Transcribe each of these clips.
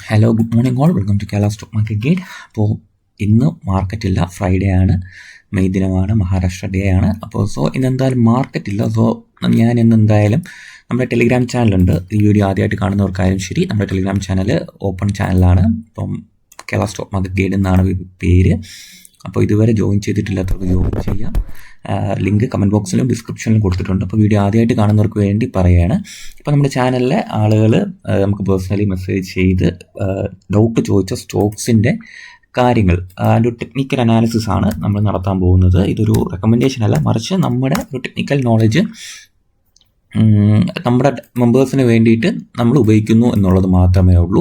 Hello good morning all, welcome to Kerala stock market guide. അപ്പോൾ ഇന്ന് മാർക്കറ്റില്ല, Friday ആണ്, May ദിനമാണ്, മഹാരാഷ്ട്ര ഡേ ആണ്. അപ്പോൾ ഇന്ന് എന്തായാലും മാർക്കറ്റില്ല. ഞാൻ ഇന്ന് എന്തായാലും നമ്മുടെ ടെലിഗ്രാം ചാനലുണ്ട്. ഈ വീഡിയോ ആദ്യമായിട്ട് കാണുന്നവർക്കായാലും ശരി, നമ്മുടെ ടെലിഗ്രാം ചാനൽ ഓപ്പൺ ചാനലാണ്. അപ്പം കേരള സ്റ്റോക്ക് മാർക്കറ്റ് ഗൈഡ് എന്നാണ് പേര്. അപ്പോൾ ഇതുവരെ ജോയിൻ ചെയ്തിട്ടില്ലാത്തവർക്ക് ജോയിൻ ചെയ്യാം. ലിങ്ക് കമൻറ്റ് ബോക്സിലും ഡിസ്ക്രിപ്ഷനിലും കൊടുത്തിട്ടുണ്ട്. അപ്പോൾ വീഡിയോ ആദ്യമായിട്ട് കാണുന്നവർക്ക് വേണ്ടി പറയുകയാണ്. ഇപ്പോൾ നമ്മുടെ ചാനലിലെ ആളുകൾ നമുക്ക് പേഴ്സണലി മെസ്സേജ് ചെയ്ത് ഡൗട്ട് ചോദിച്ച സ്റ്റോക്സിൻ്റെ കാര്യങ്ങൾ, അതിൻ്റെ ഒരു ടെക്നിക്കൽ അനാലിസിസ് ആണ് നമ്മൾ നടത്താൻ പോകുന്നത്. ഇതൊരു റെക്കമെൻഡേഷൻ അല്ല, മറിച്ച് നമ്മുടെ ഒരു ടെക്നിക്കൽ നോളജ് നമ്മുടെ മെമ്പേഴ്സിന് വേണ്ടിയിട്ട് നമ്മൾ ഉപയോഗിക്കുന്നു എന്നുള്ളത് മാത്രമേ ഉള്ളൂ.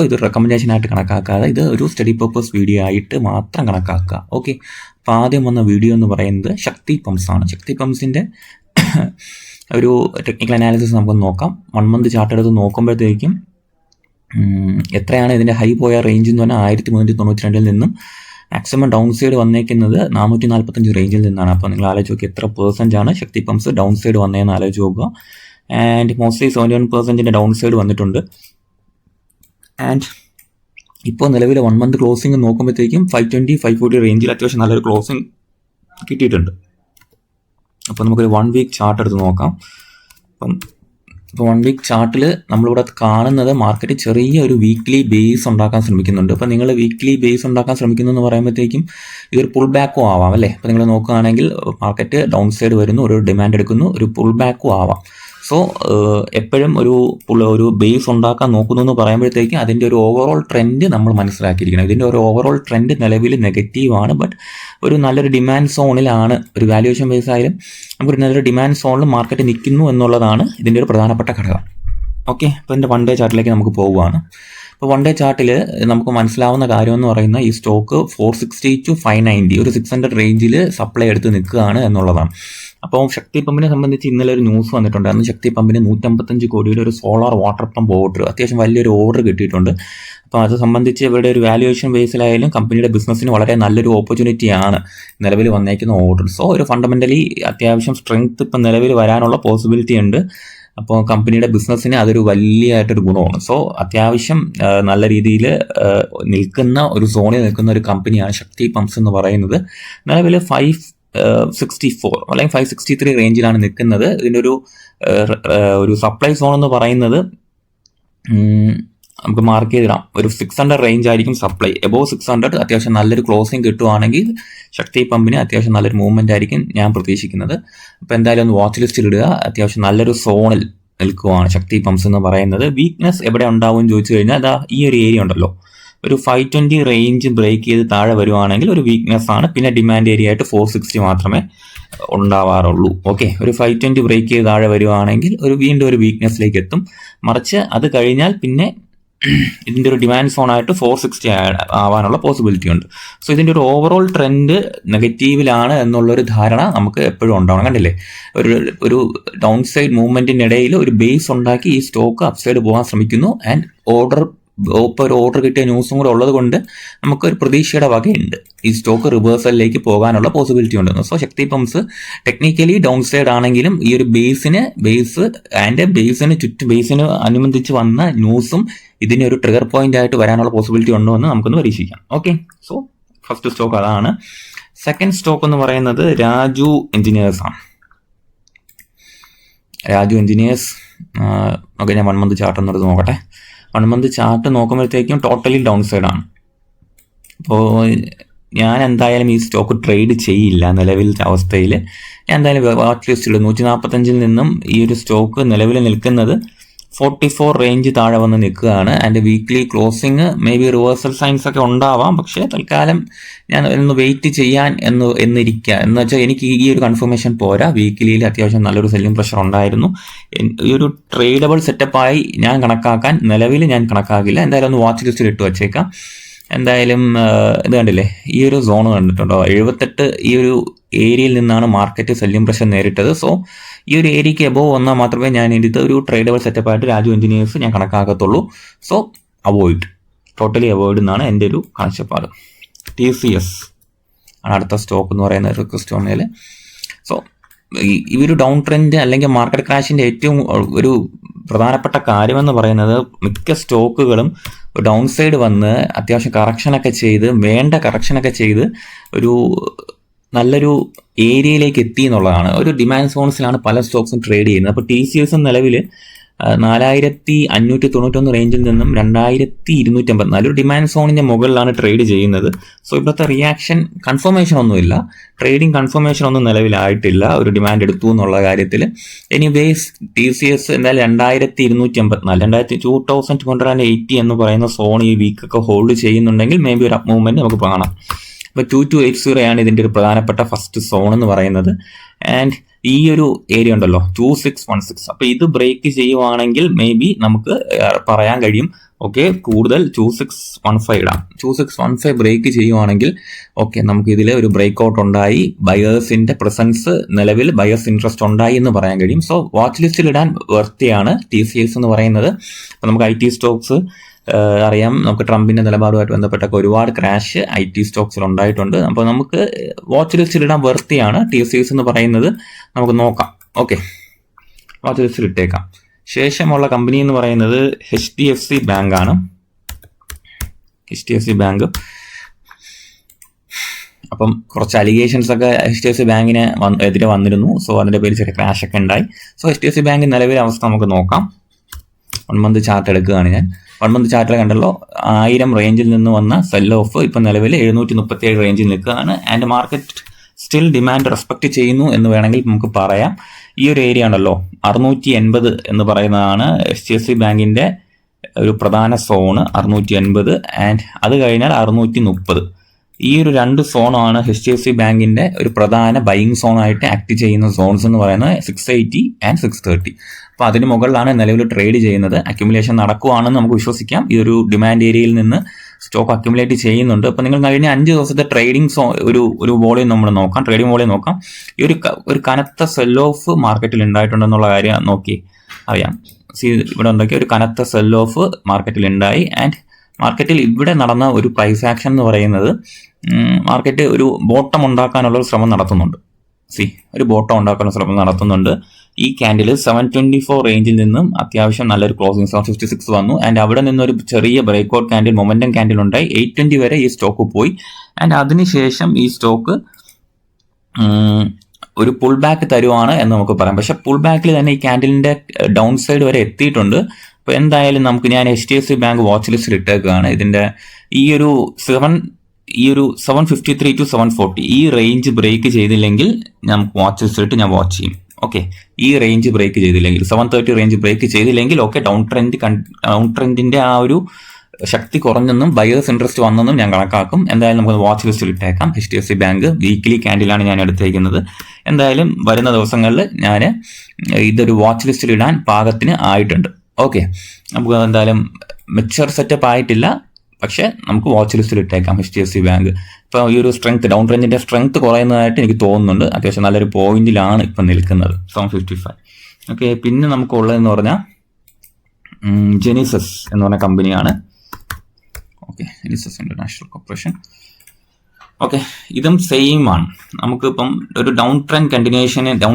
ഇത് റെക്കമെൻഡേഷനായിട്ട് കണക്കാക്കാതെ ഇത് ഒരു സ്റ്റഡി പർപ്പസ് വീഡിയോ ആയിട്ട് മാത്രം കണക്കാക്കുക. ഓക്കെ. അപ്പോൾ ആദ്യം വന്ന വീഡിയോ എന്ന് പറയുന്നത് ശക്തി പമ്പ്സ് ആണ്. ശക്തി പമ്പ്സിൻ്റെ ഒരു ടെക്നിക്കൽ അനാലിസിസ് നമുക്ക് നോക്കാം. 1 മന്ത് ചാർട്ട് എടുത്ത് നോക്കുമ്പോഴത്തേക്കും എത്രയാണ് ഇതിൻ്റെ ഹൈ പോയ റേഞ്ച് എന്ന് പറഞ്ഞാൽ 1392 നിന്നും മാക്സിമം ഡൗൺ സൈഡ് വന്നേക്കുന്നത് 445 റേഞ്ചിൽ നിന്നാണ്. അപ്പോൾ നിങ്ങൾ ആലോചിച്ച് നോക്കി എത്ര % ശക്തി പമ്പ്സ് ഡൗൺ സൈഡ് വന്നതെന്ന് ആലോചിച്ച് നോക്കുക. ആൻഡ് മോസ്റ്റ്ലി 71% ഡൗൺ സൈഡ് വന്നിട്ടുണ്ട്. ആൻഡ് ഇപ്പോൾ നിലവിൽ 1 മന്ത് ക്ലോസിംഗ് നോക്കുമ്പോഴത്തേക്കും 520, 540 റേഞ്ചിൽ അത്യാവശ്യം നല്ലൊരു ക്ലോസിംഗ് കിട്ടിയിട്ടുണ്ട്. അപ്പോൾ നമുക്കൊരു 1 വീക്ക് ചാർട്ട് എടുത്ത് നോക്കാം. ഇപ്പോൾ 1 വീക്ക് ചാർട്ടിൽ നമ്മളിവിടെ കാണുന്നത് മാർക്കറ്റ് ചെറിയൊരു വീക്ക്ലി ബേസ് ഉണ്ടാക്കാൻ ശ്രമിക്കുന്നുണ്ട്. അപ്പോൾ നിങ്ങൾ വീക്ക്ലി ബേസ് ഉണ്ടാക്കാൻ ശ്രമിക്കുന്നു എന്ന് പറയുമ്പോഴത്തേക്കും ഇതൊരു പുൾ ബാക്കും ആവാം അല്ലേ. അപ്പോൾ നിങ്ങൾ നോക്കുകയാണെങ്കിൽ മാർക്കറ്റ് ഡൗൺ സൈഡ് വരുന്നു, ഒരു ഡിമാൻഡ് എടുക്കുന്നു, ഒരു പുൾ ബാക്കും ആവാം. എപ്പോഴും ഒരു ബേസ് ഉണ്ടാക്കാൻ നോക്കുന്നു എന്ന് പറയുമ്പോഴത്തേക്കും അതിൻ്റെ ഒരു ഓവറോൾ ട്രെൻഡ് നമ്മൾ മനസ്സിലാക്കിയിരിക്കണം. ഇതിൻ്റെ ഒരു ഓവറോൾ ട്രെൻഡ് നിലവിൽ നെഗറ്റീവാണ്. ബട്ട് ഒരു നല്ലൊരു ഡിമാൻഡ് സോണിലാണ്, ഒരു വാല്യുവേഷൻ ബേസ് ആയാലും നമുക്കൊരു നല്ലൊരു ഡിമാൻഡ് സോണിൽ മാർക്കറ്റ് നിൽക്കുന്നു എന്നുള്ളതാണ് ഇതിൻ്റെ ഒരു പ്രധാനപ്പെട്ട ഘടകം. ഓക്കെ. അപ്പോൾ ഇതിൻ്റെ 1 ഡേ ചാർട്ടിലേക്ക് നമുക്ക് പോവുകയാണ്. ഇപ്പോൾ 1 ഡേ ചാർട്ടിൽ നമുക്ക് മനസ്സിലാവുന്ന കാര്യം എന്ന് പറയുന്ന ഈ സ്റ്റോക്ക് 460 to 590 ഒരു 600 റേഞ്ചിൽ സപ്ലൈ എടുത്ത് നിൽക്കുകയാണ് എന്നുള്ളതാണ്. അപ്പോൾ ശക്തി പമ്പിനെ സംബന്ധിച്ച് ഇന്നലെ ഒരു ന്യൂസ് വന്നിട്ടുണ്ടായിരുന്നു. ശക്തി പമ്പിന് 155 കോടിയുടെ ഒരു സോളാർ വാട്ടർ പമ്പ് ഓർഡർ, അത്യാവശ്യം വലിയൊരു ഓർഡർ കിട്ടിയിട്ടുണ്ട്. അപ്പോൾ അത് സംബന്ധിച്ച് ഇവരുടെ ഒരു വാല്യുവേഷൻ ബേസിലായാലും കമ്പനിയുടെ ബിസിനസ്സിന് വളരെ നല്ലൊരു ഓപ്പർച്യൂണിറ്റിയാണ് നിലവിൽ വന്നേക്കുന്ന ഓർഡർ. ഒരു ഫണ്ടമെൻ്റലി അത്യാവശ്യം സ്ട്രെങ്ത് ഇപ്പം നിലവിൽ വരാനുള്ള പോസിബിലിറ്റി ഉണ്ട്. അപ്പോൾ കമ്പനിയുടെ ബിസിനസ്സിന് അതൊരു വലിയായിട്ടൊരു ഗുണമാണ്. അത്യാവശ്യം നല്ല രീതിയിൽ നിൽക്കുന്ന ഒരു സോണിൽ നിൽക്കുന്ന ഒരു കമ്പനിയാണ് ശക്തി പമ്പ്സ് എന്ന് പറയുന്നത്. നിലവിൽ 564 അല്ലെങ്കിൽ 563 റേഞ്ചിലാണ് നിൽക്കുന്നത്. ഇതിൻ്റെ ഒരു സപ്ലൈ സോൺ എന്ന് പറയുന്നത് നമുക്ക് മാർക്ക് ചെയ്തിടാം. ഒരു 600 റേഞ്ച് ആയിരിക്കും സപ്ലൈ. എബോവ് 600 അത്യാവശ്യം നല്ലൊരു ക്ലോസിംഗ് കിട്ടുവാണെങ്കിൽ ശക്തി പമ്പിന് അത്യാവശ്യം നല്ലൊരു മൂവ്മെന്റ് ആയിരിക്കും ഞാൻ പ്രതീക്ഷിക്കുന്നത്. അപ്പോൾ എന്തായാലും ഒന്ന് വാച്ച് ലിസ്റ്റിൽ ഇടുക. അത്യാവശ്യം നല്ലൊരു സോണിൽ നിൽക്കുവാണ് ശക്തി പമ്പ്സ് എന്ന് പറയുന്നത്. വീക്ക്നെസ് എവിടെ ഉണ്ടാവും എന്ന് ചോദിച്ചു കഴിഞ്ഞാൽ അതാ ഈ ഒരു ഏരിയ ഉണ്ടല്ലോ, ഒരു 520 റേഞ്ച് ബ്രേക്ക് ചെയ്ത് താഴെ വരുവാണെങ്കിൽ ഒരു വീക്ക്നെസ് ആണ്. പിന്നെ ഡിമാൻഡ് ഏരിയ ആയിട്ട് 460 മാത്രമേ ഉണ്ടാവാറുള്ളൂ. ഓക്കെ. ഒരു 520 ബ്രേക്ക് ചെയ്ത് താഴെ വരുവാണെങ്കിൽ വീണ്ടും ഒരു വീക്ക്നെസ്സിലേക്ക് എത്തും. മറിച്ച് അത് കഴിഞ്ഞാൽ പിന്നെ ഇതിൻ്റെ ഒരു ഡിമാൻഡ് സോൺ ആയിട്ട് 460 ആവാനുള്ള പോസിബിലിറ്റി ഉണ്ട്. ഇതിൻ്റെ ഒരു ഓവറോൾ ട്രെൻഡ് നെഗറ്റീവിലാണ് എന്നുള്ളൊരു ധാരണ നമുക്ക് എപ്പോഴും ഉണ്ടാവണം. കണ്ടില്ലേ, ഒരു ഡൗൺ സൈഡ് മൂവ്മെന്റിൻ്റെ ഇടയിൽ ഒരു ബേസ് ഉണ്ടാക്കി ഈ സ്റ്റോക്ക് അപ്സൈഡ് പോകാൻ ശ്രമിക്കുന്നു. ആൻഡ് ഇപ്പോൾ ഒരു ഓർഡർ കിട്ടിയ ന്യൂസും കൂടെ ഉള്ളത് കൊണ്ട് നമുക്കൊരു പ്രതീക്ഷയുടെ വകയുണ്ട് ഈ സ്റ്റോക്ക് റിവേഴ്സലിലേക്ക് പോകാനുള്ള പോസിബിലിറ്റി ഉണ്ടെന്ന്. ശക്തി പമ്പ്സ് ടെക്നിക്കലി ഡൗൺ സൈഡ് ആണെങ്കിലും ഈ ഒരു ബേസിന് ചുറ്റും ബേസിന് അനുബന്ധിച്ച് വന്ന ന്യൂസും ഇതിന് ഒരു ട്രിഗർ പോയിന്റ് ആയിട്ട് വരാനുള്ള പോസിബിലിറ്റി ഉണ്ടോ എന്ന് നമുക്കൊന്ന് പരീക്ഷിക്കാം. ഓക്കെ. ഫസ്റ്റ് സ്റ്റോക്ക് അതാണ്. സെക്കൻഡ് സ്റ്റോക്ക് എന്ന് പറയുന്നത് രാജു എഞ്ചിനീയേഴ്സ് ആണ്. Raju engineers okay. ഞാൻ 1 മന്ത് ചാർട്ട് ഒന്നെടുത്ത് നോക്കട്ടെ. 1 മന്ത് ചാർട്ട് നോക്കുമ്പോഴത്തേക്കും ടോട്ടലി ഡൗൺ സൈഡാണ്. അപ്പോൾ ഞാൻ എന്തായാലും ഈ സ്റ്റോക്ക് ട്രേഡ് ചെയ്യില്ല നിലവിലത്തെ അവസ്ഥയിൽ. ഞാൻ എന്തായാലും വാച്ച് ലിസ്റ്റിൽ 145 നിന്നും ഈ ഒരു സ്റ്റോക്ക് നിലവിൽ നിൽക്കുന്നത് 44 റേഞ്ച് താഴെ വന്ന് നിൽക്കുകയാണ്. And weekly closing may be reversal signs ഒക്കെ ഉണ്ടാവാം. പക്ഷേ തൽക്കാലം ഞാൻ ഒന്ന് വെയിറ്റ് ചെയ്യാൻ എന്നിരിക്കുക. എന്ന് വെച്ചാൽ എനിക്ക് ഈ ഒരു കൺഫർമേഷൻ പോരാ. വീക്കിലിയിൽ അത്യാവശ്യം നല്ലൊരു സെല്ലിംഗ് പ്രഷർ ഉണ്ടായിരുന്നു. ഈ ഒരു ട്രേഡബിൾ സെറ്റപ്പായി ഞാൻ നിലവിൽ ഞാൻ കണക്കാക്കില്ല. എന്തായാലും ഒന്ന് വാച്ച് ലിസ്റ്റിൽ ഇട്ട് വച്ചേക്കാം. എന്തായാലും ഇത് കണ്ടില്ലേ, ഈ ഒരു സോൺ കണ്ടിട്ടുണ്ടോ, 78 ഈ ഒരു ഏരിയയിൽ നിന്നാണ് മാർക്കറ്റ് സെല്ലിംഗ് പ്രഷർ നേരിട്ടത്. ഈ ഒരു ഏരിയയ്ക്ക് എബോവ് വന്നാൽ മാത്രമേ ഞാൻ ഇത് ഒരു ട്രേഡബിൾ സെറ്റപ്പായിട്ട് രാജു എഞ്ചിനീയേഴ്സ് ഞാൻ കണക്കാക്കത്തുള്ളൂ. ടോട്ടലി അവോയ്ഡ് എന്നാണ് എൻ്റെ ഒരു കാഴ്ചപ്പാട്. TCS ആണ് അടുത്ത സ്റ്റോക്ക് എന്ന് പറയുന്ന റിക്വസ്റ്റ് വന്നതിൽ. ഈ ഒരു ഡൗൺ ട്രെൻഡ് അല്ലെങ്കിൽ മാർക്കറ്റ് ക്രാഷിൻ്റെ ഏറ്റവും ഒരു പ്രധാനപ്പെട്ട കാര്യമെന്ന് പറയുന്നത് മിക്ക സ്റ്റോക്കുകളും ഡൗൺ സൈഡ് വന്ന് അത്യാവശ്യം കറക്ഷനൊക്കെ ചെയ്ത് ഒരു നല്ലൊരു ഏരിയയിലേക്ക് എത്തി എന്നുള്ളതാണ്. ഒരു ഡിമാൻഡ് സോൺസിലാണ് പല സ്റ്റോക്സും ട്രേഡ് ചെയ്യുന്നത്. അപ്പോൾ TCS നിലവിൽ 4591 റേഞ്ചിൽ നിന്നും 2254 ഒരു ഡിമാൻഡ് സോണിന്റെ മുകളിലാണ് ട്രേഡ് ചെയ്യുന്നത്. സോ ഇപ്പോഴത്തെ റിയാക്ഷൻ കൺഫർമേഷൻ ഒന്നുമില്ല, ട്രേഡിംഗ് കൺഫർമേഷൻ ഒന്നും നിലവിലായിട്ടില്ല ഒരു ഡിമാൻഡ് എടുത്തു എന്നുള്ള കാര്യത്തിൽ. എനിവേസ് TCS എന്തായാലും 2280 എന്ന് പറയുന്ന സോൺ ഈ വീക്കൊക്കെ ഹോൾഡ് ചെയ്യുന്നുണ്ടെങ്കിൽ മേ ബി ഒരു അപ്പ് മൂവ്മെന്റ് നമുക്ക് കാണാം. അപ്പോൾ 2280 ആണ് ഇതിന്റെ ഒരു പ്രധാനപ്പെട്ട ഫസ്റ്റ് സോൺ എന്ന് പറയുന്നത്. ആൻഡ് ഈ ഒരു ഏരിയ ഉണ്ടല്ലോ 2616, അപ്പൊ ഇത് ബ്രേക്ക് ചെയ്യുവാണെങ്കിൽ മേ ബി നമുക്ക് പറയാൻ കഴിയും ഓക്കെ കൂടുതൽ 2615 ഇടാം. 2615 ബ്രേക്ക് ചെയ്യുവാണെങ്കിൽ ഓക്കെ നമുക്ക് ഇതിൽ ഒരു ബ്രേക്ക് ഔട്ട് ഉണ്ടായി, ബയേഴ്സിന്റെ പ്രസൻസ് നിലവിൽ ബയേഴ്സ് ഇൻട്രസ്റ്റ് ഉണ്ടായി എന്ന് പറയാൻ കഴിയും. സോ വാച്ച് ലിസ്റ്റിൽ ഇടാൻ വർത്തിയാണ് TCS എന്ന് പറയുന്നത്. അപ്പൊ നമുക്ക് IT സ്റ്റോക്സ് അറിയാം, നമുക്ക് ട്രംപിന്റെ നിലപാടുമായിട്ട് ബന്ധപ്പെട്ടൊക്കെ ഒരുപാട് ക്രാഷ് IT സ്റ്റോക്സിൽ ഉണ്ടായിട്ടുണ്ട്. അപ്പോൾ നമുക്ക് വാച്ച് ലിസ്റ്റിൽ ഇടാൻ വർത്തിയാണ് TCS എന്ന് പറയുന്നത്. നമുക്ക് നോക്കാം, ഓക്കെ വാച്ച് ലിസ്റ്റിൽ ഇട്ടേക്കാം. ശേഷമുള്ള കമ്പനി എന്ന് പറയുന്നത് HDFC ബാങ്ക് ആണ്. HDFC ബാങ്ക് അപ്പം കുറച്ച് അലിഗേഷൻസ് ഒക്കെ HDFC ബാങ്കിന് എതിരെ വന്നിരുന്നു. സോ അതിന്റെ പേര് ചെറിയ ക്രാഷ് ഒക്കെ ഉണ്ടായി. സോ HDFC ബാങ്ക് നിലവിലെ അവസ്ഥ നമുക്ക് നോക്കാം. 1 മന്ത് ചാർട്ട് എടുക്കുകയാണ് ഞാൻ. 1 മന്ത് ചാർട്ടിൽ കണ്ടല്ലോ 1000 റേഞ്ചിൽ നിന്ന് വന്ന സെൽ ഓഫ് ഇപ്പം നിലവിൽ 737 റേഞ്ചിൽ നിൽക്കുകയാണ്. And market still demand respect ചെയ്യുന്നു എന്ന് വേണമെങ്കിൽ നമുക്ക് പറയാം. ഈ ഒരു ഏരിയ ആണല്ലോ 680 എന്ന് പറയുന്നതാണ് HDFC ബാങ്കിന്റെ ഒരു പ്രധാന സോണ് 680. ആൻഡ് അത് കഴിഞ്ഞാൽ 630. ഈ ഒരു 2 സോണാണ് HDFC ബാങ്കിന്റെ ഒരു പ്രധാന ബൈയിങ് സോണായിട്ട് ആക്ട് ചെയ്യുന്ന സോൺസ് എന്ന് പറയുന്നത് 680 ആൻഡ് 630. അപ്പോൾ അതിന് മുകളിലാണ് നിലവിൽ ട്രേഡ് ചെയ്യുന്നത്. അക്യുമുലേഷൻ നടക്കുവാണെന്ന് നമുക്ക് വിശ്വസിക്കാം. ഈ ഒരു ഡിമാൻഡ് ഏരിയയിൽ നിന്ന് സ്റ്റോക്ക് അക്യുമുലേറ്റ് ചെയ്യുന്നുണ്ട്. അപ്പോൾ നിങ്ങൾ കഴിഞ്ഞ 5 ദിവസത്തെ ട്രേഡിംഗ് ഒരു വോളിയം നമ്മൾ നോക്കാം, ട്രേഡിംഗ് വോളിയം നോക്കാം. ഈ ഒരു കനത്ത സെൽ ഓഫ് മാർക്കറ്റിൽ ഉണ്ടായിട്ടുണ്ടെന്നുള്ള കാര്യം നോക്കി അറിയാം. ഇവിടെ എന്തൊക്കെ ഒരു കനത്ത സെൽ ഓഫ് മാർക്കറ്റിൽ ഉണ്ടായി. ആൻഡ് മാർക്കറ്റിൽ ഇവിടെ നടന്ന ഒരു പ്രൈസ് ആക്ഷൻ എന്ന് പറയുന്നത് മാർക്കറ്റ് ഒരു ബോട്ടം ഉണ്ടാക്കാനുള്ള ഒരു ശ്രമം നടത്തുന്നുണ്ട്. ഒരു ബോട്ടം ഉണ്ടാക്കാനുള്ള ശ്രമം നടത്തുന്നുണ്ട്. ഈ ക്യാൻഡിൽ 724 റേഞ്ചിൽ നിന്നും അത്യാവശ്യം നല്ലൊരു ക്ലോസിംഗ് 756 വന്നു. ആൻഡ് അവിടെ നിന്നൊരു ചെറിയ ബ്രേക്ക്ഔട്ട് ക്യാൻഡിൽ മൊമെന്റം ക്യാൻഡിൽ ഉണ്ടായി. 820 വരെ ഈ സ്റ്റോക്ക് പോയി. ആൻഡ് അതിനുശേഷം ഈ സ്റ്റോക്ക് ഒരു പുൾ ബാക്ക് തരുവാണ് എന്ന് നമുക്ക് പറയാം. പക്ഷെ പുൾ ബാക്കിൽ തന്നെ ഈ ക്യാൻഡിലിന്റെ ഡൗൺ സൈഡ് വരെ എത്തിയിട്ടുണ്ട്. അപ്പോൾ എന്തായാലും ഞാൻ HDFC ബാങ്ക് വാച്ച് ലിസ്റ്റിൽ ഇട്ടേക്കാണ്. ഇതിന്റെ ഈ ഒരു 753 to 740 ഈ റേഞ്ച് ബ്രേക്ക് ചെയ്തില്ലെങ്കിൽ നമുക്ക് വാച്ച് ലിസ്റ്റിലിട്ട് ഞാൻ വാച്ച് ചെയ്യും. ഓക്കെ ഈ റേഞ്ച് ബ്രേക്ക് ചെയ്തില്ലെങ്കിൽ 730 റേഞ്ച് ബ്രേക്ക് ചെയ്തില്ലെങ്കിൽ ഓക്കെ ഡൗൺ ട്രെൻഡിന്റെ ആ ഒരു ശക്തി കുറഞ്ഞെന്നും ബയേഴ്സ് ഇൻട്രസ്റ്റ് വന്നെന്നും ഞാൻ കണക്കാക്കും. എന്തായാലും നമുക്ക് വാച്ച് ലിസ്റ്റിൽ ഇട്ടേക്കാം. HDFC ബാങ്ക് വീക്ക്ലി ക്യാൻഡിലാണ് ഞാൻ എടുത്തേക്കുന്നത്. എന്തായാലും വരുന്ന ദിവസങ്ങളിൽ ഞാൻ ഇതൊരു വാച്ച് ലിസ്റ്റിൽ ഇടാൻ പാകത്തിന് ആയിട്ടുണ്ട്. ഓക്കെ നമുക്ക് എന്തായാലും മെച്ചർ സെറ്റപ്പ് ആയിട്ടില്ല, പക്ഷെ നമുക്ക് വാച്ച് ലിസ്റ്റിൽ ഇട്ടേക്കാം HDFC ബാങ്ക്. ഇപ്പോൾ ഈ ഒരു ഡൗൺ ട്രെൻഡിന്റെ സ്ട്രെങ്ത് കുറയുന്നതായിട്ട് എനിക്ക് തോന്നുന്നുണ്ട്. അത്യാവശ്യം നല്ലൊരു പോയിന്റിലാണ് ഇപ്പം നിൽക്കുന്നത് 755. ഓക്കെ പിന്നെ നമുക്കുള്ളതെന്ന് പറഞ്ഞാൽ ജെനിസസ് എന്ന് പറഞ്ഞ കമ്പനിയാണ്. Okay Genesis international corporation. Okay ഇതും സെയിം ആണ്. നമുക്കിപ്പം ഒരു ഡൗൺ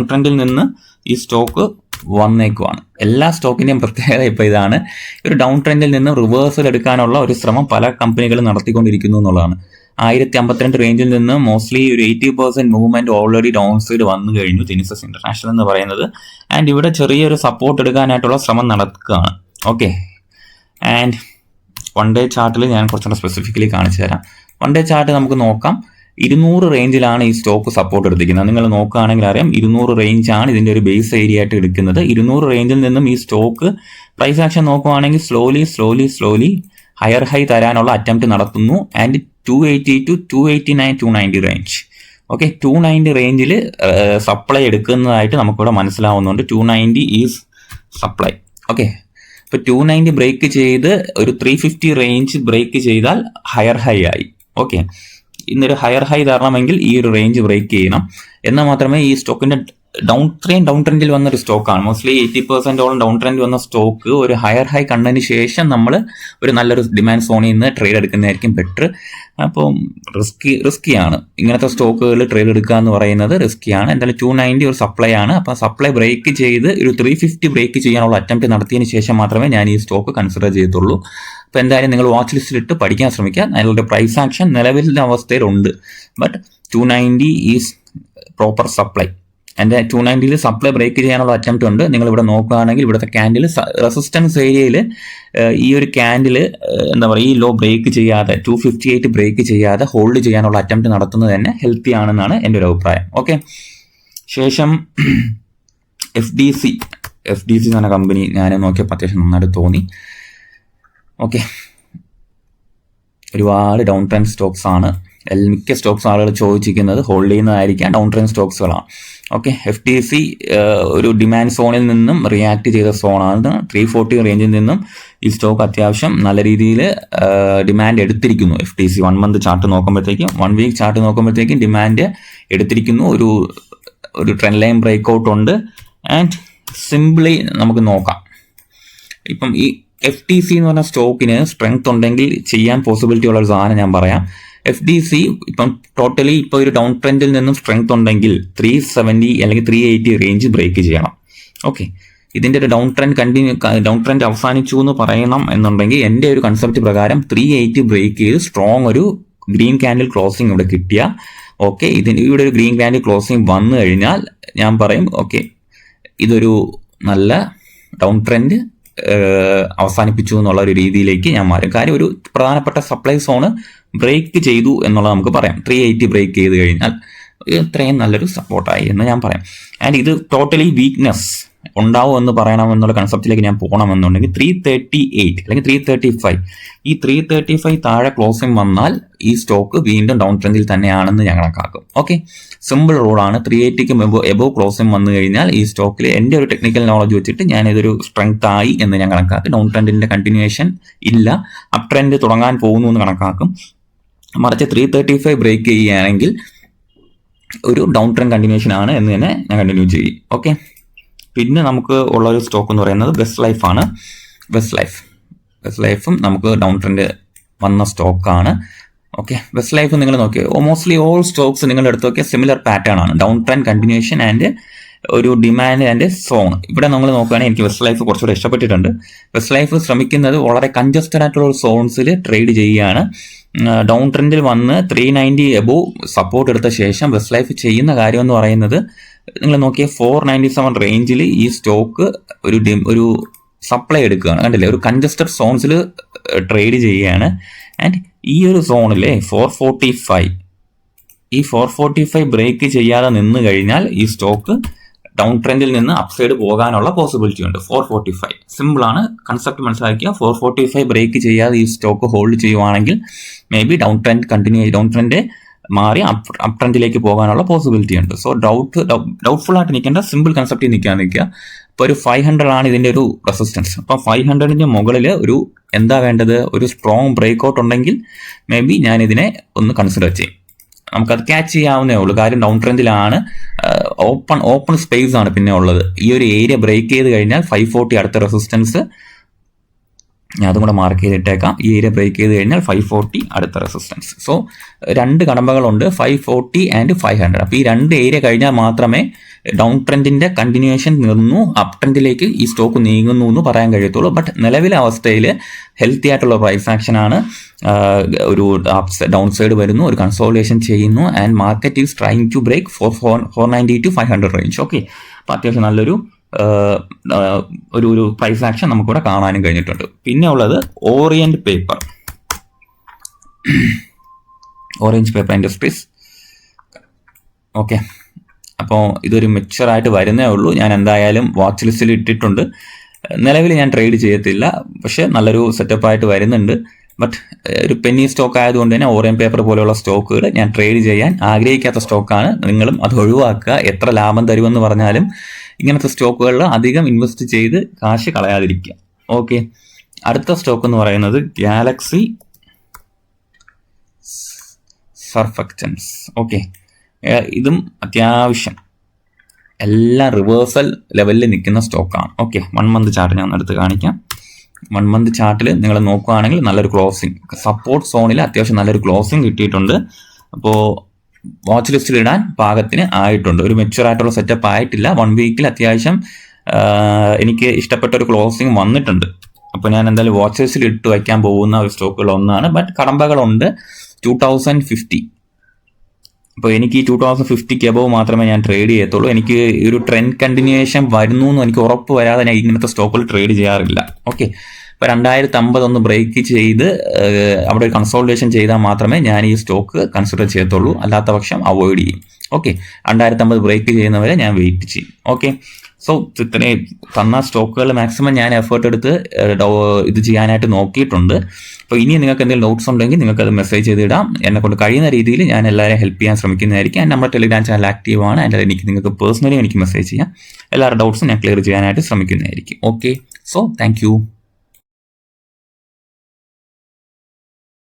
ട്രെൻഡിൽ നിന്ന് ഈ സ്റ്റോക്ക് വന്നേക്കുവാണ്. എല്ലാ സ്റ്റോക്കിന്റെയും പ്രത്യേകത ഇപ്പൊ ഇതാണ്. ഒരു ഡൗൺ ട്രെൻഡിൽ നിന്ന് റിവേഴ്സൽ എടുക്കാനുള്ള ഒരു ശ്രമം പല കമ്പനികളും നടത്തിക്കൊണ്ടിരിക്കുന്നു എന്നുള്ളതാണ്. 1052 റേഞ്ചിൽ നിന്ന് മോസ്റ്റ്ലി ഒരു 80% മൂവ്മെന്റ് ഓൾറെഡി ഡൗൺ സൈഡ് വന്നു കഴിഞ്ഞു ജെനിസസ് ഇന്റർനാഷണൽ എന്ന് പറയുന്നത്. ആൻഡ് ഇവിടെ ചെറിയൊരു സപ്പോർട്ട് എടുക്കാനായിട്ടുള്ള ശ്രമം നടക്കുകയാണ്. ഓക്കെ ആൻഡ് 1 ഡേ ചാർട്ടിൽ ഞാൻ കുറച്ചുകൂടെ സ്പെസിഫിക്കലി കാണിച്ചു തരാം. 1 ഡേ ചാർട്ട് നമുക്ക് നോക്കാം. 200 റേഞ്ചിലാണ് ഈ സ്റ്റോക്ക് സപ്പോർട്ട് എടുത്തിരിക്കുന്നത്. നിങ്ങൾ നോക്കുകയാണെങ്കിൽ അറിയാം 200 റേഞ്ചാണ് ഇതിന്റെ ഒരു ബേസ് ഏരിയ ആയിട്ട് എടുക്കുന്നത്. 200 റേഞ്ചിൽ നിന്നും ഈ സ്റ്റോക്ക് പ്രൈസ് ആക്ഷൻ നോക്കുകയാണെങ്കിൽ സ്ലോലി ഹയർ ഹൈ തരാനുള്ള അറ്റംപ്റ്റ് നടത്തുന്നു. And 280 to 289 290 range. ഓക്കെ 290 റേഞ്ചിൽ സപ്ലൈ എടുക്കുന്നതായിട്ട് നമുക്കിവിടെ മനസ്സിലാവുന്നുണ്ട്. 290 ഈസ് സപ്ലൈ. ഓക്കെ ഇപ്പൊ 290 ബ്രേക്ക് ചെയ്ത് ഒരു 350 റേഞ്ച് ബ്രേക്ക് ചെയ്താൽ ഹയർ ഹൈ ആയി. ഓക്കെ ഇന്നൊരു ഹയർ ഹൈ തരണമെങ്കിൽ ഈ ഒരു റേഞ്ച് ബ്രേക്ക് ചെയ്യണം. എന്നാൽ മാത്രമേ ഈ സ്റ്റോക്കിന്റെ ഡൗൺ ട്രെൻഡിൽ വന്നൊരു സ്റ്റോക്കാണ്. മോസ്റ്റ്ലി 80% ഡൗൺ ട്രെൻഡ് വന്ന സ്റ്റോക്ക് ഒരു ഹയർ ഹൈ കണ്ടതിന് ശേഷം നമ്മൾ ഒരു നല്ലൊരു ഡിമാൻഡ് സോണിൽ നിന്ന് ട്രേഡ് എടുക്കുന്നതായിരിക്കും ബെറ്റർ. അപ്പം റിസ്കിയാണ് ഇങ്ങനത്തെ സ്റ്റോക്കുകൾ ട്രേഡ് എടുക്കുക എന്ന് പറയുന്നത് റിസ്കിയാണ്. എന്തായാലും 290 ഒരു സപ്ലൈ ആണ്. അപ്പം സപ്ലൈ ബ്രേക്ക് ചെയ്ത് ഒരു 350 ബ്രേക്ക് ചെയ്യാനുള്ള അറ്റംപ്റ്റ് നടത്തിയതിന് ശേഷം മാത്രമേ ഞാൻ ഈ സ്റ്റോക്ക് കൺസിഡർ ചെയ്യത്തുള്ളൂ. അപ്പോൾ എന്തായാലും നിങ്ങൾ വാച്ച് ലിസ്റ്റിലിട്ട് പഠിക്കാൻ ശ്രമിക്കുക. അതിലുള്ള പ്രൈസ് ആക്ഷൻ നിലവിലെ അവസ്ഥയിലുണ്ട്. But 290 is proper supply. എൻ്റെ 290 സപ്ലൈ ബ്രേക്ക് ചെയ്യാനുള്ള അറ്റംപ്റ്റ് ഉണ്ട്. നിങ്ങൾ ഇവിടെ നോക്കുകയാണെങ്കിൽ ഇവിടുത്തെ ക്യാൻഡിൽ റെസിസ്റ്റൻസ് ഏരിയയിൽ ഈ ഒരു ക്യാൻഡിൽ എന്താ പറയുക, ഈ ലോ ബ്രേക്ക് ചെയ്യാതെ 258 ബ്രേക്ക് ചെയ്യാതെ ഹോൾഡ് ചെയ്യാനുള്ള അറ്റംപ്റ്റ് നടത്തുന്നത് തന്നെ ഹെൽത്തി ആണെന്നാണ് എൻ്റെ ഒരു അഭിപ്രായം. ഓക്കെ, ശേഷം FDC എന്ന് പറഞ്ഞ കമ്പനി ഞാൻ നോക്കിയപ്പോൾ അത്യാവശ്യം നന്നായിട്ട് തോന്നി. ഓക്കെ, ഒരുപാട് ഡൗൺ ട്രെൻഡ് സ്റ്റോക്സ് ആണ്. മിക്ക സ്റ്റോക്സ് ആളുകൾ ചോദിച്ചിരിക്കുന്നത് ഹോൾഡ് ചെയ്യുന്നതായിരിക്കാം ഡൗൺ ട്രെൻഡ് സ്റ്റോക്സുകളാണ്. ഓക്കെ, FDC ഒരു ഡിമാൻഡ് സോണിൽ നിന്നും റിയാക്ട് ചെയ്ത സോണാണ്. 340 റേഞ്ചിൽ നിന്നും ഈ സ്റ്റോക്ക് അത്യാവശ്യം നല്ല രീതിയിൽ ഡിമാൻഡ് എടുത്തിരിക്കുന്നു. FDC 1 മന്ത് ചാർട്ട് നോക്കുമ്പോഴത്തേക്കും 1 വീക്ക് ചാർട്ട് നോക്കുമ്പോഴത്തേക്കും ഡിമാൻഡ് എടുത്തിരിക്കുന്നു. ഒരു ട്രെൻഡ് ലൈൻ ബ്രേക്ക് ഔട്ട് ഉണ്ട്. ആൻഡ് സിംപ്ലി നമുക്ക് നോക്കാം. ഇപ്പം ഈ FDC എന്ന് പറഞ്ഞ സ്റ്റോക്കിന് സ്ട്രെങ്ത് ഉണ്ടെങ്കിൽ ചെയ്യാൻ പോസിബിലിറ്റി ഉള്ള ഒരു സാധനം ഞാൻ പറയാം. FDC ഇപ്പം ടോട്ടലി ഇപ്പോൾ ഒരു ഡൗൺ ട്രെൻഡിൽ നിന്നും സ്ട്രെങ്ത് ഉണ്ടെങ്കിൽ 370 അല്ലെങ്കിൽ 380 റേഞ്ച് ബ്രേക്ക് ചെയ്യണം. ഓക്കെ, ഇതിൻ്റെ ഒരു ഡൗൺ ട്രെൻഡ് അവസാനിച്ചു എന്ന് പറയണം എന്നുണ്ടെങ്കിൽ എൻ്റെ ഒരു കൺസെപ്റ്റ് പ്രകാരം 380 ബ്രേക്ക് ചെയ്ത് സ്ട്രോങ് ഒരു ഗ്രീൻ ക്യാൻഡിൽ ക്ലോസിംഗ് ഇവിടെ കിട്ടിയ ഓക്കെ, ഇവിടെ ഒരു ഗ്രീൻ ക്യാൻഡിൽ ക്ലോസിംഗ് വന്നു കഴിഞ്ഞാൽ ഞാൻ പറയും ഓക്കെ, ഇതൊരു നല്ല ഡൗൺ ട്രെൻഡ് അവസാനിപ്പിച്ചു എന്നുള്ള ഒരു രീതിയിലേക്ക് ഞാൻ മാറും. കാര്യം ഒരു പ്രധാനപ്പെട്ട സപ്ലൈ സോണ് ബ്രേക്ക് ചെയ്തു എന്നുള്ളത് നമുക്ക് പറയാം. 380 ബ്രേക്ക് ചെയ്ത് കഴിഞ്ഞാൽ ഇത്രയും നല്ലൊരു സപ്പോർട്ടായി എന്ന് ഞാൻ പറയാം. ആൻഡ് ഇത് ടോട്ടലി വീക്ക്നെസ് ഉണ്ടാവും എന്ന് പറയണം എന്നുള്ള കൺസെപ്റ്റിലേക്ക് ഞാൻ പോകണമെന്നുണ്ടെങ്കിൽ 338 അല്ലെങ്കിൽ 335 ഈ 335 താഴെ ക്ലോസിംഗ് വന്നാൽ ഈ സ്റ്റോക്ക് വീണ്ടും ഡൗൺ ട്രെൻഡിൽ തന്നെയാണെന്ന് ഞാൻ കണക്കാക്കും. ഓക്കെ, സിമ്പിൾ റൂളാണ്. 380 എബോവ് ക്ലോസിംഗ് വന്നു കഴിഞ്ഞാൽ ഈ സ്റ്റോക്കിൽ എൻ്റെ ഒരു ടെക്നിക്കൽ നോളജ് വെച്ചിട്ട് ഞാൻ ഇതൊരു സ്ട്രെങ്ത് ആയി എന്ന് ഞാൻ കണക്കാക്കും. ഡൗൺ ട്രെൻഡിന്റെ കണ്ടിന്യൂവേഷൻ ഇല്ല, അപ് ട്രെൻഡ് തുടങ്ങാൻ പോകുന്നു എന്ന് കണക്കാക്കും. മറിച്ച് 335 ബ്രേക്ക് ചെയ്യുകയാണെങ്കിൽ ഒരു ഡൗൺ ട്രെൻഡ് കണ്ടിന്യൂവേഷൻ ആണ് എന്ന് തന്നെ ഞാൻ കണ്ടിന്യൂ ചെയ്യും. ഓക്കെ, പിന്നെ നമുക്ക് ഉള്ള ഒരു സ്റ്റോക്ക് എന്ന് പറയുന്നത് വെസ്റ്റ് ലൈഫ് ആണ്. വെസ്റ്റ് ലൈഫും നമുക്ക് ഡൗൺ ട്രെൻഡ് വന്ന സ്റ്റോക്കാണ്. ഓക്കെ, വെസ്റ്റ് ലൈഫ് നിങ്ങൾ നോക്കിയോ, മോസ്റ്റ്ലി ഓൾ സ്റ്റോക്സ് നിങ്ങൾ എടുത്ത് നോക്കിയാൽ സിമിലർ പാറ്റേൺ ആണ്. ഡൗൺ ട്രെൻഡ് കണ്ടിന്യൂവേഷൻ ആൻഡ് ഒരു ഡിമാൻഡ് ആൻഡ് സോൺ. ഇവിടെ നമ്മൾ നോക്കുകയാണെങ്കിൽ എനിക്ക് വെസ്റ്റ് ലൈഫ് കുറച്ചുകൂടെ ഇഷ്ടപ്പെട്ടിട്ടുണ്ട്. വെസ്റ്റ് ലൈഫ് ശ്രമിക്കുന്നത് വളരെ കൺജസ്റ്റഡ് ആയിട്ടുള്ള ഒരു സോൺസിൽ ട്രേഡ് ചെയ്യുകയാണ്. ഡൗൺ ട്രെൻഡിൽ വന്ന് 390 എബോവ് സപ്പോർട്ട് എടുത്ത ശേഷം വെസ്റ്റ് ലൈഫ് ചെയ്യുന്ന കാര്യം എന്ന് പറയുന്നത് നിങ്ങൾ നോക്കിയ 497 റേഞ്ചിൽ ഈ സ്റ്റോക്ക് ഒരു സപ്ലൈ എടുക്കുകയാണ്. കണ്ടില്ലേ, ഒരു കൺജസ്റ്റഡ് സോൺസിൽ ട്രേഡ് ചെയ്യുകയാണ്. ആൻഡ് ഈ ഒരു സോണിലെ 445 ബ്രേക്ക് ചെയ്യാതെ നിന്ന് കഴിഞ്ഞാൽ ഈ സ്റ്റോക്ക് ഡൗൺ ട്രെൻഡിൽ നിന്ന് അപ്സൈഡ് പോകാനുള്ള പോസിബിലിറ്റി ഉണ്ട്. 445 സിമ്പിളാണ്, കൺസെപ്റ്റ് മനസ്സിലാക്കിയ 445 ബ്രേക്ക് ചെയ്യാതെ ഈ സ്റ്റോക്ക് ഹോൾഡ് ചെയ്യുവാണെങ്കിൽ മേ ബി ഡൗൺ ട്രെൻഡ് മാറി അപ് ട്രെൻഡിലേക്ക് പോകാനുള്ള പോസിബിലിറ്റി ഉണ്ട്. സോ ഡൗട്ട്ഫുൾ ആയിട്ട് നിൽക്കേണ്ട, സിമ്പിൾ കൺസെപ്റ്റിൽ നിൽക്കുക. ഇപ്പോൾ ഒരു 500 ആണ് ഇതിൻ്റെ ഒരു റെസിസ്റ്റൻസ്. അപ്പം 500ന്റെ മുകളിൽ എന്താ വേണ്ടത്, ഒരു സ്ട്രോങ് ബ്രേക്ക് ഔട്ട് ഉണ്ടെങ്കിൽ മേ ബി ഞാൻ ഇതിനെ ഒന്ന് കൺസിഡർ ചെയ്യും. നമുക്കത് ക്യാച്ച് ചെയ്യാവുന്നേ ഉള്ളൂ. കാര്യം ഡൗൺ ട്രെൻഡിലാണ്, ഓപ്പൺ സ്പേസ് ആണ് പിന്നെ ഉള്ളത്. ഈ ഒരു ഏരിയ ബ്രേക്ക് ചെയ്ത് കഴിഞ്ഞാൽ 540 അടുത്ത റെസിസ്റ്റൻസ്, ഞാൻ അതും കൂടെ മാർക്ക് ചെയ്തിട്ടേക്കാം. ഈ ഏരിയ ബ്രേക്ക് ചെയ്ത് കഴിഞ്ഞാൽ 540 അടുത്ത റെസിസ്റ്റൻസ്. So 2 കടമ്പകളുണ്ട്, 540 and 500. അപ്പോൾ ഈ 2 ഏരിയ കഴിഞ്ഞാൽ മാത്രമേ ഡൗൺ ട്രെൻഡിന്റെ കണ്ടിന്യൂവേഷൻ നിന്നു അപ് ട്രെൻഡിലേക്ക് ഈ സ്റ്റോക്ക് നീങ്ങുന്നു എന്ന് പറയാൻ കഴിയത്തുള്ളൂ. ബട്ട് നിലവിലെ അവസ്ഥയിൽ ഹെൽത്തി ആയിട്ടുള്ള പ്രൈസ് ആക്ഷൻ ആണ്. ഒരു ഡൗൺ സൈഡ് വരുന്നു, ഒരു കൺസോളിഡേഷൻ ചെയ്യുന്നു. And market is trying to break 490 to 500 range. Okay, അപ്പോൾ അത്യാവശ്യം നല്ലൊരു ഒരു പ്രൈസ് ആക്ഷൻ നമുക്കിവിടെ കാണാനും കഴിഞ്ഞിട്ടുണ്ട്. പിന്നെ ഉള്ളത് ഓറിയന്റ് പേപ്പർ ഇൻഡസ്ട്രീസ്. ഓക്കെ, അപ്പോൾ ഇതൊരു മെച്ചുവറായിട്ട് വരുന്നേ ഉള്ളൂ. ഞാൻ എന്തായാലും വാച്ച് ലിസ്റ്റിൽ ഇട്ടിട്ടുണ്ട്. നിലവിൽ ഞാൻ ട്രേഡ് ചെയ്യത്തില്ല, പക്ഷെ നല്ലൊരു സെറ്റപ്പായിട്ട് വരുന്നുണ്ട്. ബട്ട് ഒരു പെന്നി സ്റ്റോക്ക് ആയതുകൊണ്ട് തന്നെ ഓറിയന്റ് പേപ്പർ പോലെയുള്ള സ്റ്റോക്കുകൾ ഞാൻ ട്രേഡ് ചെയ്യാൻ ആഗ്രഹിക്കാത്ത സ്റ്റോക്കാണ്. നിങ്ങളും അത് ഒഴിവാക്കുക. എത്ര ലാഭം തരുമെന്ന് പറഞ്ഞാലും ഇങ്ങനത്തെ സ്റ്റോക്കുകളിൽ അധികം ഇൻവെസ്റ്റ് ചെയ്ത് കാശ് കളയാതിരിക്കുക. ഓക്കെ, അടുത്ത സ്റ്റോക്ക് എന്ന് പറയുന്നത് ഗാലക്സി സർഫക്റ്റൻസ്. ഓക്കെ, ഇതും അത്യാവശ്യം എല്ലാം റിവേഴ്സൽ ലെവലിൽ നിൽക്കുന്ന സ്റ്റോക്കാണ്. ഓക്കെ, 1 മന്ത് ചാർട്ട് ഞാൻ എടുത്ത് കാണിക്കാം. 1 മന്ത് ചാർട്ടിൽ നിങ്ങൾ നോക്കുകയാണെങ്കിൽ നല്ലൊരു ക്ലോസിങ്, സപ്പോർട്ട് സോണിൽ അത്യാവശ്യം നല്ലൊരു ക്ലോസിങ് കിട്ടിയിട്ടുണ്ട്. അപ്പോൾ വാച്ച് ലിസ്റ്റിൽ ഇടാൻ പാകത്തിന് ആയിട്ടുണ്ട്. ഒരു മെച്യൂർ ആയിട്ടുള്ള സെറ്റപ്പ് ആയിട്ടില്ല. 1 വീക്കിൽ അത്യാവശ്യം എനിക്ക് ഇഷ്ടപ്പെട്ട ഒരു ക്ലോസിങ് വന്നിട്ടുണ്ട്. അപ്പോൾ ഞാൻ എന്തായാലും വാച്ച് ലിസ്റ്റിൽ ഇട്ട് വയ്ക്കാൻ പോകുന്ന ഒരു സ്റ്റോക്കുകൾ ഒന്നാണ്. ബട്ട് കടമ്പകളുണ്ട് 2050. അപ്പോൾ എനിക്ക് ഈ 2050 അബവ് മാത്രമേ ഞാൻ ട്രേഡ് ചെയ്യത്തുള്ളൂ. എനിക്ക് ഒരു ട്രെൻഡ് കണ്ടിന്യൂവേഷൻ വരുന്നു എന്ന് എനിക്ക് ഉറപ്പ് വരാതെ ഞാൻ ഇങ്ങനത്തെ സ്റ്റോക്കുകൾ ട്രേഡ് ചെയ്യാറില്ല. ഓക്കെ, ഇപ്പോൾ 2050 ഒന്ന് ബ്രേക്ക് ചെയ്ത് അവിടെ ഒരു കൺസോൾട്ടേഷൻ ചെയ്താൽ മാത്രമേ ഞാൻ ഈ സ്റ്റോക്ക് കൺസിഡർ ചെയ്യത്തുള്ളൂ. അല്ലാത്ത പക്ഷം അവോയ്ഡ് ചെയ്യും. ഓക്കെ, 2050 ബ്രേക്ക് ചെയ്യുന്നവരെ ഞാൻ വെയിറ്റ് ചെയ്യും. ഓക്കെ, സോ ഇത്രയും തന്ന സ്റ്റോക്കുകൾ മാക്സിമം ഞാൻ എഫേർട്ട് എടുത്ത് ഇത് ചെയ്യാനായിട്ട് നോക്കിയിട്ടുണ്ട്. അപ്പോൾ ഇനി നിങ്ങൾക്ക് എന്തെങ്കിലും ഡൗട്ട്സ് ഉണ്ടെങ്കിൽ നിങ്ങൾക്ക് അത് മെസ്സേജ് ചെയ്തിടാം. എന്നെ കൊണ്ട് കഴിയുന്ന രീതിയിൽ ഞാൻ എല്ലാവരെയും ഹെൽപ്പ് ചെയ്യാൻ ശ്രമിക്കുന്നതായിരിക്കും. നമ്മുടെ ടെലിഗ്രാം ചാനൽ ആക്റ്റീവാണ്. അതിൻ്റെ എനിക്ക് നിങ്ങൾക്ക് പേഴ്സണലി എനിക്ക് മെസ്സേജ് ചെയ്യാം. എല്ലാവരുടെ ഡൗട്ട്സും ഞാൻ ക്ലിയർ ചെയ്യാനായിട്ട് ശ്രമിക്കുന്നതായിരിക്കും. Okay, so thank U.